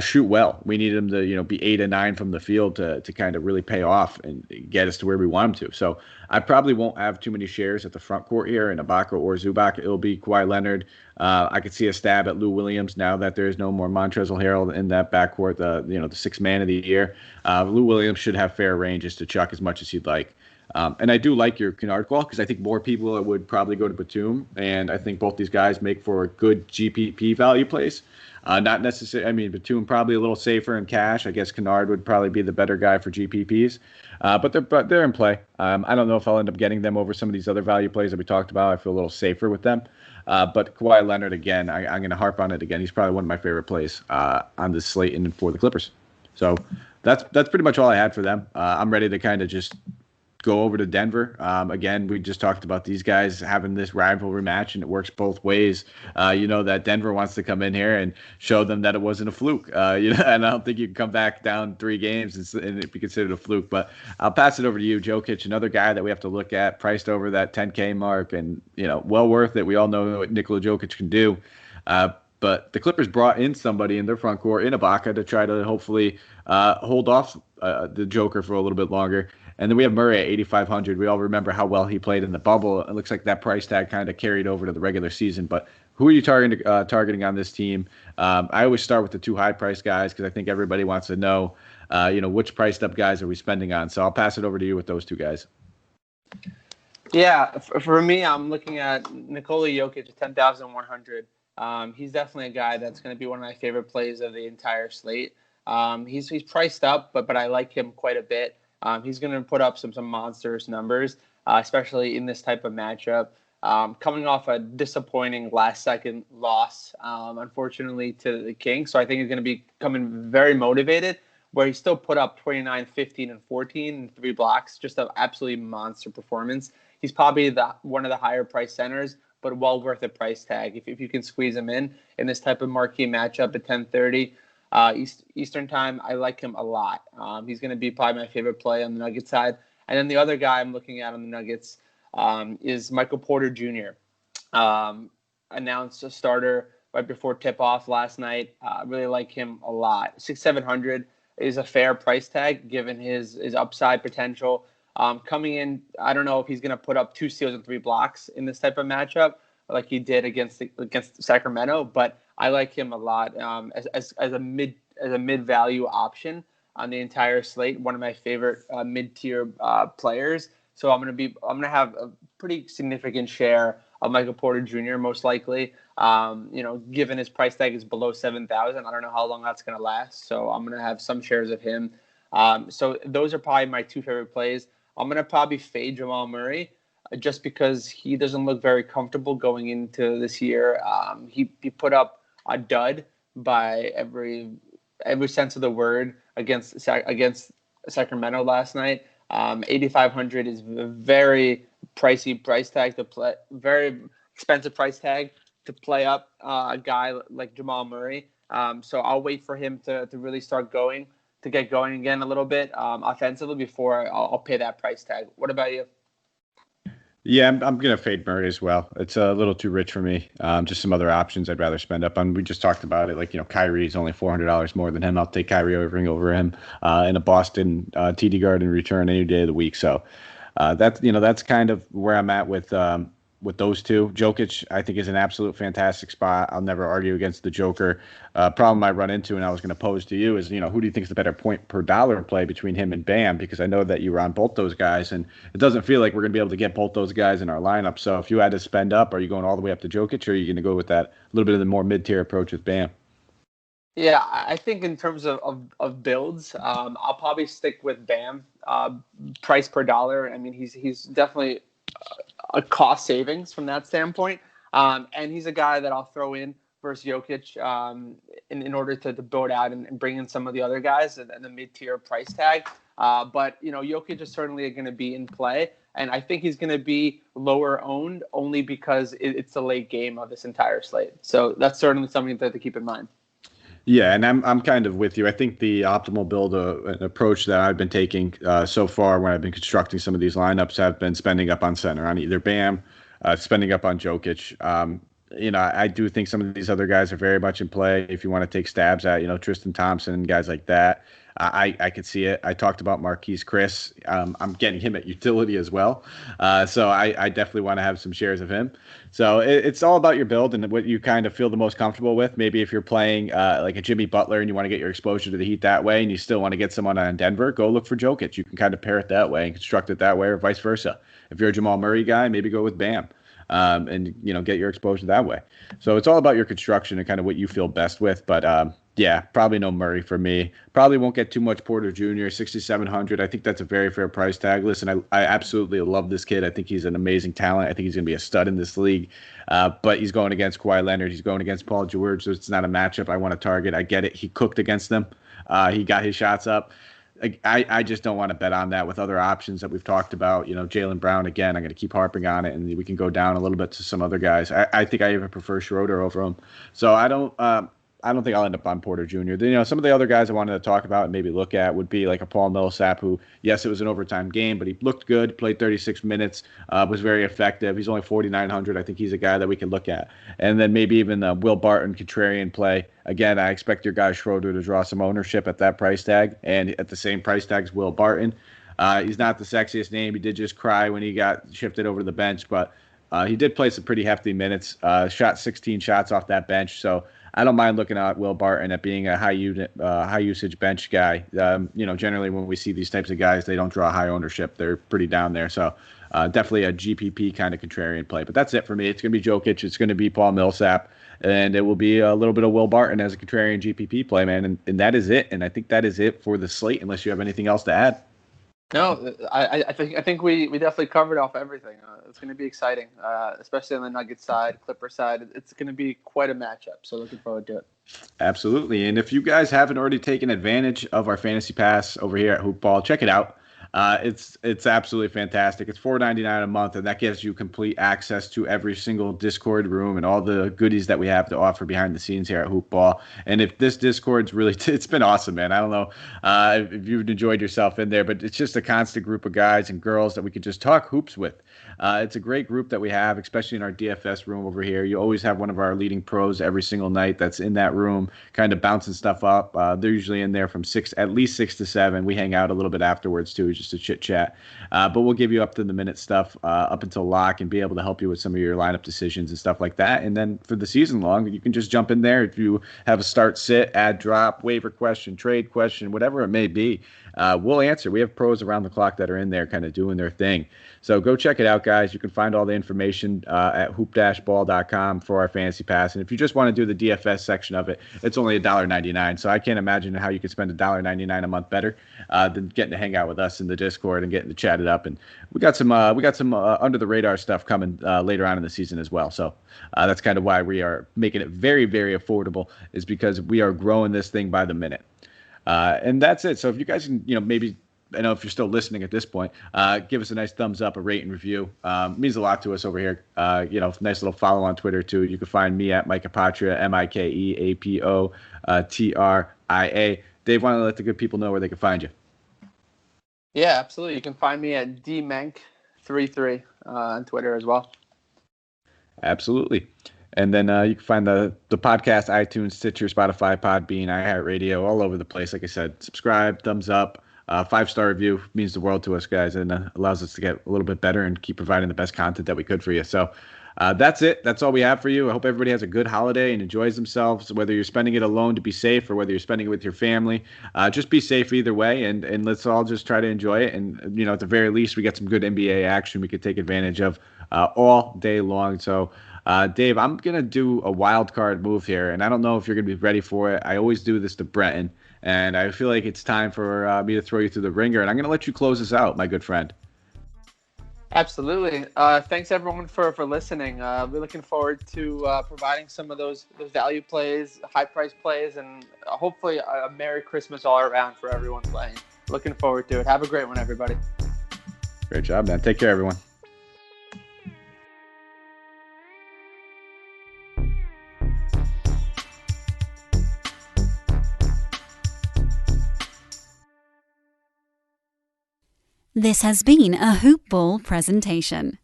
shoot well. We need him to, be 8 and 9 from the field to kind of really pay off and get us to where we want him to. So I probably won't have too many shares at the front court here in Ibaka or Zubac. It'll be Kawhi Leonard. I could see a stab at Lou Williams now that there is no more Montrezl Harrell in that backcourt, the sixth man of the year. Lou Williams should have fair ranges to chuck as much as he'd like. And I do like your Kennard call because I think more people would probably go to Batum, and I think both these guys make for a good GPP value plays. Not necessarily. Batum probably a little safer in cash. I guess Kennard would probably be the better guy for GPPs, but they're in play. I don't know if I'll end up getting them over some of these other value plays that we talked about. I feel a little safer with them. But Kawhi Leonard again, I'm going to harp on it again. He's probably one of my favorite plays on this slate and for the Clippers. So that's pretty much all I had for them. I'm ready to kind of just go over to Denver. Again, we just talked about these guys having this rivalry match, and it works both ways. That Denver wants to come in here and show them that it wasn't a fluke. And I don't think you can come back down 3 games and it be considered a fluke. But I'll pass it over to you, Jokic, another guy that we have to look at, priced over that 10K mark, and well worth it. We all know what Nikola Jokic can do. But the Clippers brought in somebody in their front court in Ibaka to try to hopefully hold off the Joker for a little bit longer. And then we have Murray at 8,500. We all remember how well he played in the bubble. It looks like that price tag kind of carried over to the regular season. But who are you targeting on this team? I always start with the 2 high-priced guys because I think everybody wants to know, which priced-up guys are we spending on. So I'll pass it over to you with those 2 guys. Yeah, for me, I'm looking at Nikola Jokic at 10,100. He's definitely a guy that's going to be one of my favorite plays of the entire slate. He's priced up, but I like him quite a bit. He's going to put up some monstrous numbers, especially in this type of matchup. Coming off a disappointing last-second loss, unfortunately, to the Kings. So I think he's going to be coming very motivated, where he still put up 29, 15, and 14 and 3 blocks. Just an absolutely monster performance. He's probably one of the higher-priced centers, but well worth a price tag if you can squeeze him in this type of marquee matchup at 10:30. Eastern time, I like him a lot. He's going to be probably my favorite play on the Nuggets side. And then the other guy I'm looking at on the Nuggets is Michael Porter Jr. Announced a starter right before tip-off last night. I really like him a lot. 6,700 is a fair price tag given his upside potential. Coming in, I don't know if he's going to put up 2 steals and 3 blocks in this type of matchup like he did against Sacramento, but I like him a lot as a mid value option on the entire slate. One of my favorite mid tier players. So I'm gonna have a pretty significant share of Michael Porter Jr. most likely. Given his price tag is below 7,000, I don't know how long that's gonna last. So I'm gonna have some shares of him. So those are probably my 2 favorite plays. I'm gonna probably fade Jamal Murray just because he doesn't look very comfortable going into this year. He put up a dud by every sense of the word against Sacramento last night. 8,500 is a very pricey price tag to play, very expensive price tag to play up a guy like Jamal Murray. So I'll wait for him to really get going again a little bit offensively before I'll pay that price tag. What about you? Yeah, I'm going to fade Murray as well. It's a little too rich for me. Just some other options I'd rather spend up on. We just talked about it. Kyrie is only $400 more than him. I'll take Kyrie Irving over him in a Boston TD Garden return any day of the week. So that's kind of where I'm at with with those two. Jokic, I think, is an absolute fantastic spot. I'll never argue against the Joker. Problem I run into, and I was going to pose to you, is, who do you think is the better point per dollar play between him and Bam? Because I know that you were on both those guys, and it doesn't feel like we're going to be able to get both those guys in our lineup. So if you had to spend up, are you going all the way up to Jokic, or are you going to go with that little bit of the more mid-tier approach with Bam? Yeah, I think in terms of builds, I'll probably stick with Bam. Price per dollar, I mean, he's definitely a cost savings from that standpoint. And he's a guy that I'll throw in versus Jokic in order to build out and bring in some of the other guys and the mid-tier price tag. But, Jokic is certainly going to be in play. And I think he's going to be lower owned only because it's the late game of this entire slate. So that's certainly something to keep in mind. Yeah, and I'm kind of with you. I think the optimal build an approach that I've been taking so far when I've been constructing some of these lineups have been spending up on center on either Bam, spending up on Jokic. I do think some of these other guys are very much in play. If you want to take stabs at, Tristan Thompson and guys like that, I could see it. I talked about Marquise Chris. I'm getting him at utility as well. So I definitely want to have some shares of him. So it's all about your build and what you kind of feel the most comfortable with. Maybe if you're playing like a Jimmy Butler and you want to get your exposure to the Heat that way and you still want to get someone on Denver, go look for Jokic. You can kind of pair it that way and construct it that way, or vice versa. If you're a Jamal Murray guy, maybe go with Bam. And get your exposure that way. So it's all about your construction and kind of what you feel best with. But yeah, probably no Murray for me. Probably won't get too much Porter Jr. 6,700. I think that's a very fair price tag. Listen, I absolutely love this kid. I think he's an amazing talent. I think he's going to be a stud in this league. But he's going against Kawhi Leonard. He's going against Paul George. So it's not a matchup I want to target. I get it. He cooked against them. He got his shots up. I just don't want to bet on that with other options that we've talked about. Jaylen Brown, again, I'm going to keep harping on it, and we can go down a little bit to some other guys. I think I even prefer Schroeder over him. So I don't think I'll end up on Porter Jr. Some of the other guys I wanted to talk about and maybe look at would be like a Paul Millsap, who, yes, it was an overtime game, but he looked good, played 36 minutes, was very effective. He's only 4,900. I think he's a guy that we can look at. And then maybe even Will Barton, contrarian play. Again, I expect your guy Schroeder to draw some ownership at that price tag, and at the same price tag as Will Barton. He's not the sexiest name. He did just cry when he got shifted over to the bench, but he did play some pretty hefty minutes, shot 16 shots off that bench. So I don't mind looking at Will Barton at being a high usage bench guy. Generally when we see these types of guys, they don't draw high ownership. They're pretty down there. So definitely a GPP kind of contrarian play. But that's it for me. It's going to be Jokic. It's going to be Paul Millsap. And it will be a little bit of Will Barton as a contrarian GPP play, man. And that is it. And I think that is it for the slate, unless you have anything else to add. No, I think we definitely covered off everything. It's going to be exciting, especially on the Nuggets side, Clipper side. It's going to be quite a matchup, so looking forward to it. Absolutely. And if you guys haven't already taken advantage of our Fantasy Pass over here at Hoopball, check it out. It's absolutely fantastic. It's $4.99 a month, and that gives you complete access to every single Discord room and all the goodies that we have to offer behind the scenes here at Hoopball. And if this Discord's really, it's been awesome, man. I don't know if you've enjoyed yourself in there, but it's just a constant group of guys and girls that we could just talk hoops with. It's a great group that we have, especially in our DFS room over here. You always have one of our leading pros every single night that's in that room, kind of bouncing stuff up. They're usually in there from at least 6 to 7. We hang out a little bit afterwards too, just to chit chat. But we'll give you up to the minute stuff up until lock and be able to help you with some of your lineup decisions and stuff like that. And then for the season long, you can just jump in there if you have a start, sit, add, drop, waiver question, trade question, whatever it may be. We'll answer. We have pros around the clock that are in there kind of doing their thing. So go check it out, guys. You can find all the information at hoop-ball.com for our Fantasy Pass. And if you just want to do the DFS section of it, it's only $1.99. So I can't imagine how you could spend $1.99 a month better than getting to hang out with us in the Discord and getting to chat it up. And we got some under the radar stuff coming later on in the season as well. So that's kind of why we are making it very, very affordable, is because we are growing this thing by the minute. And that's it. So if you guys can, maybe, I know if you're still listening at this point, give us a nice thumbs up, a rate and review. It means a lot to us over here. Nice little follow on Twitter too. You can find me at Mike Apotria, MikeApotria. Dave, why don't you let the good people know where they can find you? Yeah, absolutely. You can find me at dmank33 on Twitter as well. Absolutely. And then you can find the podcast, iTunes, Stitcher, Spotify, Podbean, iHeartRadio, all over the place. Like I said, subscribe, thumbs up. 5-star review means the world to us, guys, and allows us to get a little bit better and keep providing the best content that we could for you. So that's it. That's all we have for you. I hope everybody has a good holiday and enjoys themselves, whether you're spending it alone to be safe or whether you're spending it with your family. Just be safe either way, and let's all just try to enjoy it. And, you know, at the very least, we get some good NBA action we could take advantage of all day long. So, Dave, I'm going to do a wild card move here, and I don't know if you're going to be ready for it. I always do this to Breton, and I feel like it's time for me to throw you through the ringer, and I'm going to let you close this out, my good friend. Absolutely. Thanks everyone for listening. We're looking forward to providing some of those value plays, high price plays, and hopefully a Merry Christmas all around for everyone playing. Looking forward to it. Have a great one, everybody. Great job, man. Take care, everyone. This has been a Hoop Ball presentation.